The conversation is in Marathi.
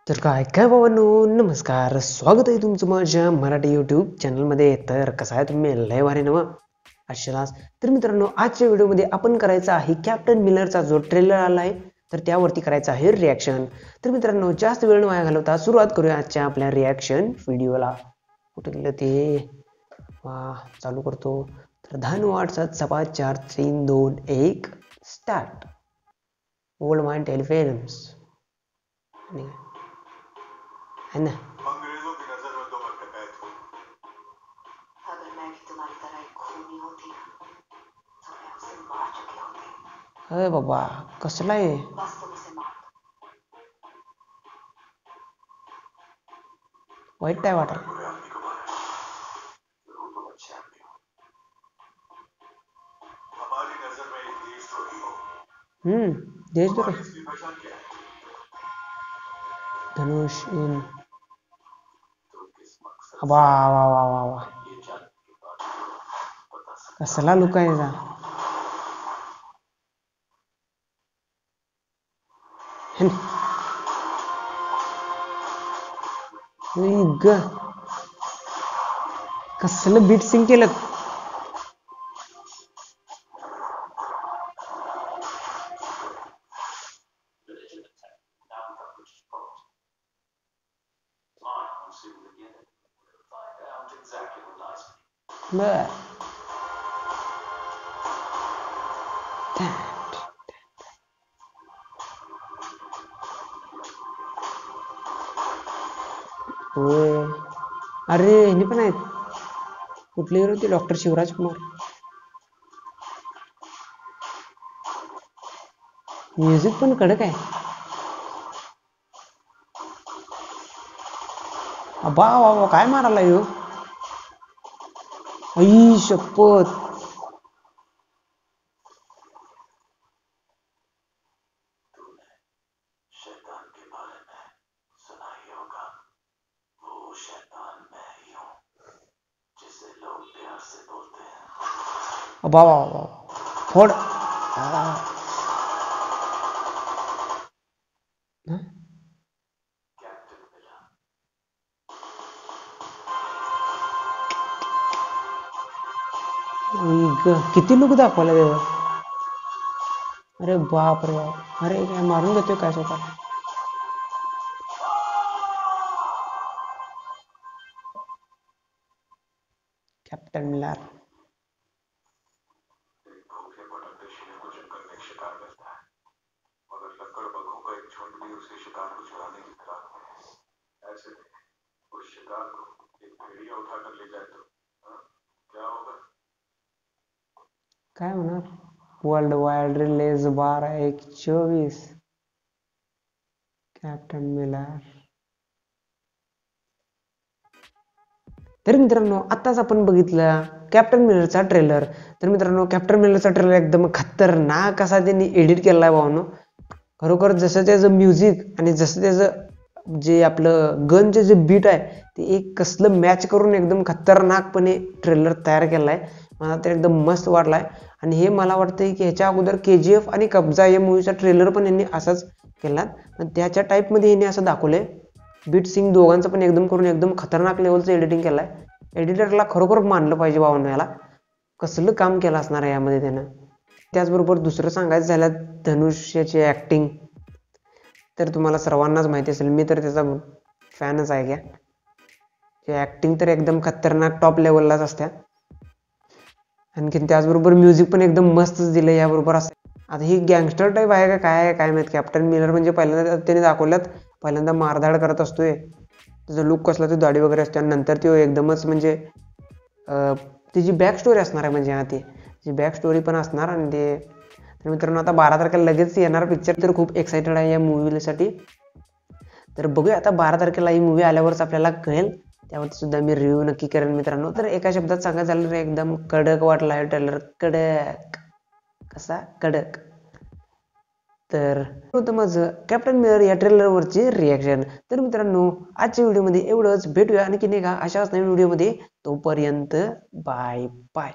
तर काय बाबांनो, नमस्कार. स्वागत आहे तुमचं माझ्या मराठी यूट्यूब चॅनलमध्ये. तर कसं आहे तुम्ही? लय भारी नव अशालाच. तर मित्रांनो, आजच्या व्हिडिओमध्ये आपण करायचा आहे कॅप्टन मिलरचा जो ट्रेलर आला आहे तर त्यावरती करायचा आहे रिॲक्शन. तर मित्रांनो, जास्त वेळ न वाया घालवता सुरुवात करूया आजच्या आपल्या रिॲक्शन व्हिडिओला. कुठे गेलं ते? चालू करतो. तर 10 8 7 6 5 4 3 2 1 स्टार्ट. ओल्ड माइन टेलिफिल्म्स है ना. अंग्रेजों की नजर में तो मैं डकैत हूँ। अगर मैं भी तुम्हारी तरह एक खूनी होती तो मैं उसे मार चुकी होती। अरे बाबा, कसला आहे? बस तुम उसे मार दो। वाईट काय वाटत? बुरे आदमी को मारा जरूर तुम अच्छे आदमी हो। हमारी नजर में एक देशद्रोही हो। देशद्रोही. तुम्हारी असली पहचान क्या है? धनुष इन. तुम किस मकसद वा से वा वा वा वा, ये जानने के बाद बता सकता कसला लुक आहे याचा. ग कसलं बीट सिंग केलं. बर. होय. अरे ह्यानी पण आहेत. कुठली हिरो होती? डॉक्टर शिवराज कुमार. म्युझिक पण कडक आहे. अबा वा वा, काय मारायला ह्यो? आई शपथ. शैतान के बारे में सुना ही होगा। वो शैतान मैं ही हूँ जिसे लोग प्यार से बोलते हैं। अबा वा वा, फोड. Captain Miller. किती लुक दाखवला त्याचा. अरे बाप रे बाप. अरे काय मारून देतोय काय स्वतः. Captain Miller. एक भूखे भटकते शेर को जंगल में शिकार मिलता है मगर लकड़ बगों का एक झुंड भी उसके शिकार को चुराने की फिराक में है। ऐसे में उस शिकार को एक भेड़िया उठाकर ले जाए तो क्या होगा? काय होणार? World wide release 12/1/24. Captain Miller. तर मित्रांनो, आत्ताच आपण बघितलं कॅप्टन मिलरचा ट्रेलर. तर मित्रांनो, कॅप्टन मिलरचा ट्रेलर एकदम खतरनाक असा त्यांनी एडिट केला आहे भावानो. खरोखर जसं त्याचं म्युझिक आणि जसं त्याचं जे आपलं गनचे जे बीट आहे ते एक कसलं मॅच करून एकदम खतरनाकपणे ट्रेलर तयार केला आहे. मला तर एकदम मस्त वाटला आहे. आणि हे मला वाटतंय की ह्याच्या अगोदर KGF आणि कब्जा या मूवीचा ट्रेलर पण यांनी असाच केला. पण त्याच्या टाईपमध्ये यांनी असं दाखवलंय. बीट सिंग दोघांचं पण एकदम करून एकदम खतरनाक लेवलचं एडिटिंग केलंय. एडिटरला खरोखर मानलं पाहिजे भावांनो. याला कसलं काम केलं असणार आहे यामध्ये त्यानं. त्याचबरोबर दुसरं सांगायचं झालं धनुष्याची ॲक्टिंग. तर तुम्हाला सर्वांनाच माहिती असेल, मी तर त्याचा फॅनच आहे घ्या. ते ॲक्टिंग तर एकदम खतरनाक टॉप लेवललाच असत्या. आणखीन त्याचबरोबर म्युझिक पण एकदम मस्तच दिलं याबरोबर असं. आता ही गँगस्टर टाईप आहे का काय आहे काय माहित. कॅप्टन मिलर म्हणजे पहिल्यांदा त्याने दाखवल्यात पहिल्यांदा मारधाड करत असतोय. त्याचा लुक कसला, तो दाढी वगैरे असते. नंतर तो एकदमच म्हणजे त्याची बॅक स्टोरी असणार आहे. म्हणजे ती बॅक स्टोरी पण असणार. आणि ते तर मित्रांनो, आता 12 तारखेला लगेच येणार पिक्चर. तर खूप एक्सायटेड आहे या मूवीसाठी. तर बघूया आता 12 तारखेला ही मूवी आल्यावरच आपल्याला कळेल. त्यावरती सुद्धा मी रिव्ह्यू नक्की करेन मित्रांनो. तर एका शब्दात सांगायचं झालं तर एकदम कडक वाटला आहे ट्रेलर. कडक. कसा कडक. तर होतं माझं कॅप्टन मिलर या ट्रेलरवरचे रिॲक्शन. तर मित्रांनो, आजच्या व्हिडिओमध्ये एवढंच. भेटूया आणखी नाही का अशाच नवीन व्हिडिओमध्ये. तोपर्यंत बाय बाय.